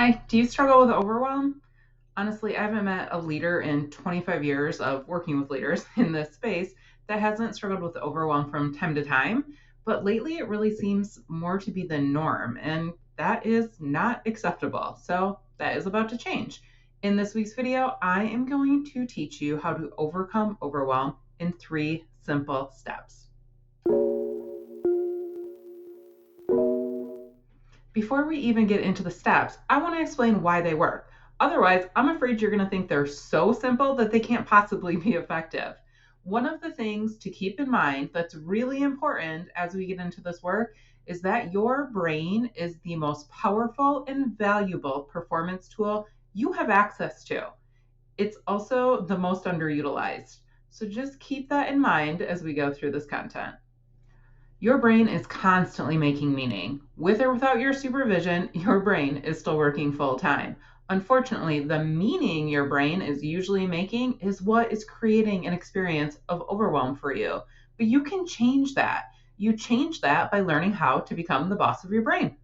Hi, do you struggle with overwhelm? Honestly, I haven't met a leader in 25 years of working with leaders in this space that hasn't struggled with overwhelm from time to time. But lately, it really seems more to be the norm, and that is not acceptable. So, that is about to change. In this week's video, I am going to teach you how to overcome overwhelm in 3 simple steps. Before we even get into the steps, I want to explain why they work. Otherwise, I'm afraid you're going to think they're so simple that they can't possibly be effective. One of the things to keep in mind that's really important as we get into this work is that your brain is the most powerful and valuable performance tool you have access to. It's also the most underutilized. So just keep that in mind as we go through this content. Your brain is constantly making meaning. With or without your supervision, your brain is still working full time. Unfortunately, the meaning your brain is usually making is what is creating an experience of overwhelm for you. But you can change that. You change that by learning how to become the boss of your brain.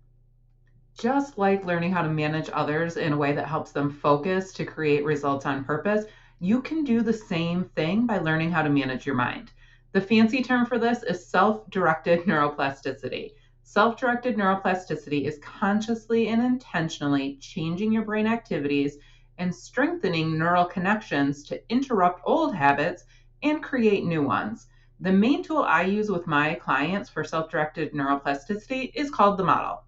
Just like learning how to manage others in a way that helps them focus to create results on purpose, you can do the same thing by learning how to manage your mind. The fancy term for this is self directed neuroplasticity. Self directed neuroplasticity is consciously and intentionally changing your brain activities and strengthening neural connections to interrupt old habits and create new ones. The main tool I use with my clients for self directed neuroplasticity is called the model.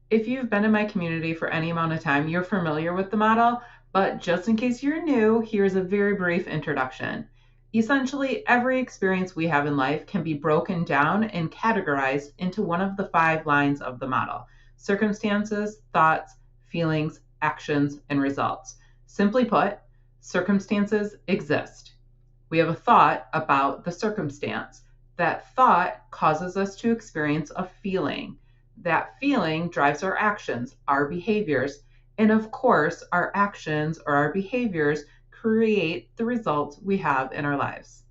If you've been in my community for any amount of time, you're familiar with the model, but just in case you're new, here's a very brief introduction. Essentially, every experience we have in life can be broken down and categorized into one of the 5 lines of the model: circumstances, thoughts, feelings, actions, and results. Simply put, circumstances exist. We have a thought about the circumstance. That thought causes us to experience a feeling. That feeling drives our actions, our behaviors, and of course, our actions or our behaviors create the results we have in our lives.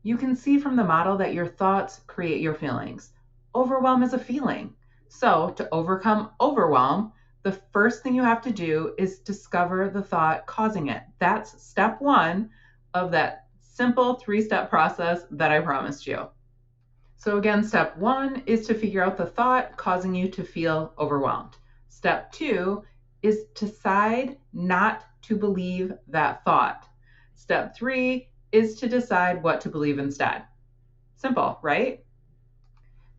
You can see from the model that your thoughts create your feelings. Overwhelm is a feeling. So, to overcome overwhelm, the first thing you have to do is discover the thought causing it. That's step 1 of that simple 3-step process that I promised you. So again, step 1 is to figure out the thought causing you to feel overwhelmed. Step 2 is decide not to believe that thought. Step 3 is to decide what to believe instead. Simple, right?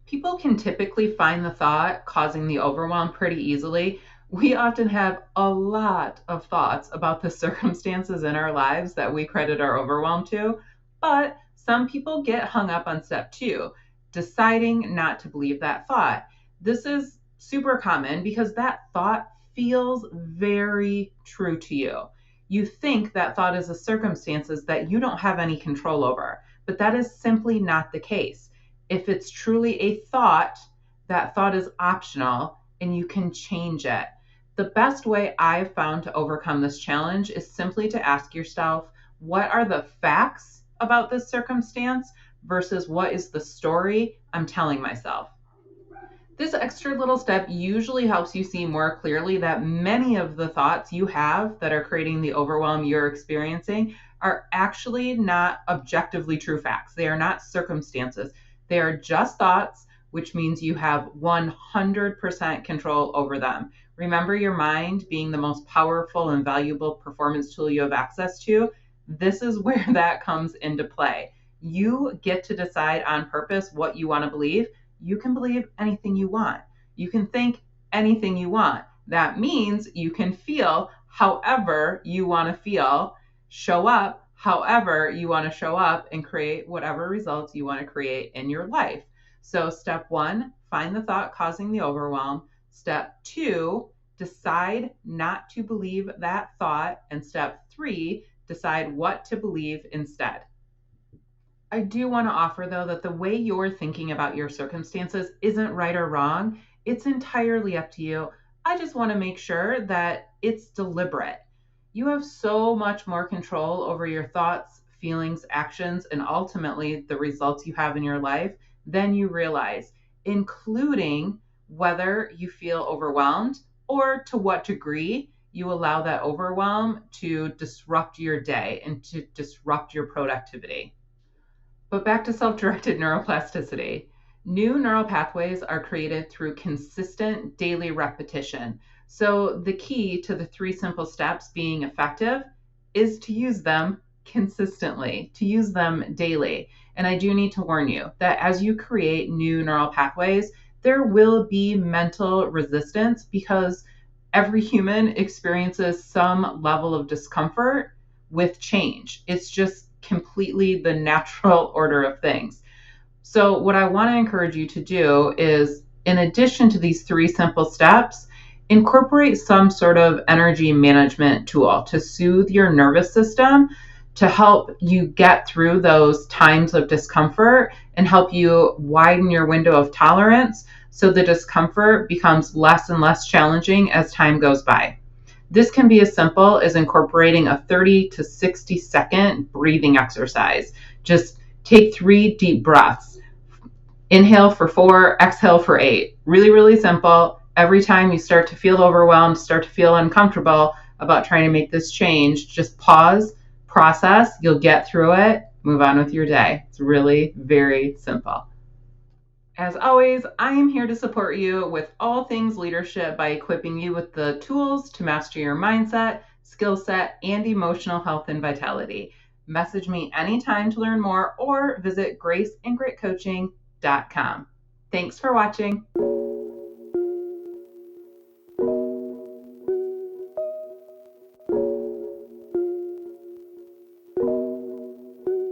People can typically find the thought causing the overwhelm pretty easily. We often have a lot of thoughts about the circumstances in our lives that we credit our overwhelm to, but some people get hung up on step 2, deciding not to believe that thought. This is super common because that thought feels very true to you. You think that thought is a circumstances that you don't have any control over, but that is simply not the case. If it's truly a thought, that thought is optional and you can change it. The best way I've found to overcome this challenge is simply to ask yourself, what are the facts about this circumstance versus what is the story I'm telling myself? This extra little step usually helps you see more clearly that many of the thoughts you have that are creating the overwhelm you're experiencing are actually not objectively true facts. They are not circumstances. They are just thoughts, which means you have 100% control over them. Remember your mind being the most powerful and valuable performance tool you have access to? This is where that comes into play. You get to decide on purpose what you want to believe. You can believe anything you want. You can think anything you want. That means you can feel however you want to feel, show up however you want to show up, and create whatever results you want to create in your life. So, step 1, find the thought causing the overwhelm. Step 2, decide not to believe that thought. And step 3, decide what to believe instead. I do want to offer, though, that the way you're thinking about your circumstances isn't right or wrong. It's entirely up to you. I just want to make sure that it's deliberate. You have so much more control over your thoughts, feelings, actions, and ultimately the results you have in your life than you realize, including whether you feel overwhelmed or to what degree you allow that overwhelm to disrupt your day and to disrupt your productivity. But back to self directed neuroplasticity. New neural pathways are created through consistent daily repetition. So, the key to the three simple steps being effective is to use them consistently, to use them daily. And I do need to warn you that as you create new neural pathways, there will be mental resistance because every human experiences some level of discomfort with change. It's just completely the natural order of things. So, what I want to encourage you to do is, in addition to these three simple steps, incorporate some sort of energy management tool to soothe your nervous system, to help you get through those times of discomfort and help you widen your window of tolerance so the discomfort becomes less and less challenging as time goes by. This can be as simple as incorporating a 30 to 60-second breathing exercise. Just take 3 deep breaths. Inhale for 4, exhale for 8. Really, really simple. Every time you start to feel overwhelmed, start to feel uncomfortable about trying to make this change, just pause, process. You'll get through it, move on with your day. It's really very simple. As always, I am here to support you with all things leadership by equipping you with the tools to master your mindset, skill set, and emotional health and vitality. Message me anytime to learn more or visit graceandgritcoaching.com. Thanks for watching.